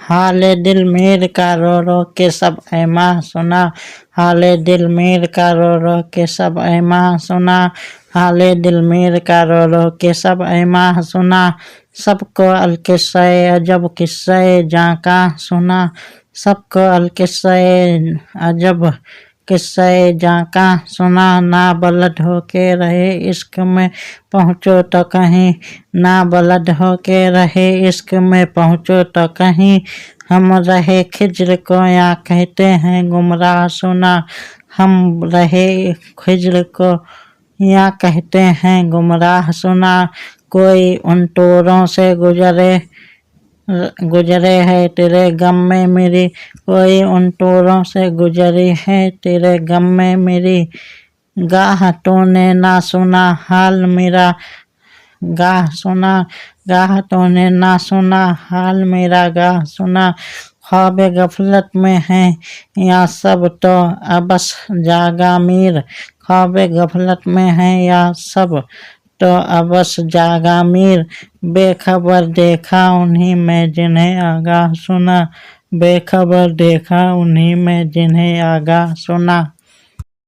हाले दिल मीर का रो रो के सब ऐमा सुना। हाले दिल मीर का रो रो के सब ऐमा सुना। हाले दिल मीर का रो रो के सब ऐमा सुना। सबको अलकिस्से अजब किस्से जाका सुना। सबको अलकिस्से अजब किस्से जाका सुना। ना बलद होके रहे इश्क में पहुँचो तो कहीं। ना बलद होके रहे इश्क में पहुँचो तो कहीं। हम रहे खिज्र को या कहते हैं गुमराह सुना। हम रहे खिज्र को या कहते हैं गुमराह सुना। कोई उन टोरों से गुजरे है तेरे गम में मेरी। कोई उन टोरों से गुजरी है तेरे गम में मेरी। गाह तूने ना सुना हाल मेरा। गाह तूने ना सुना हाल मेरा गाह सुना। ख्वाब गफलत में है या सब तो अबस जागा मीर। ख्वाब गफलत में है या सब तो अबस जागा मीर। बेखबर देखा उन्हीं में जिन्हें आगाह सुना। बेखबर देखा उन्हीं में जिन्हें आगाह सुना।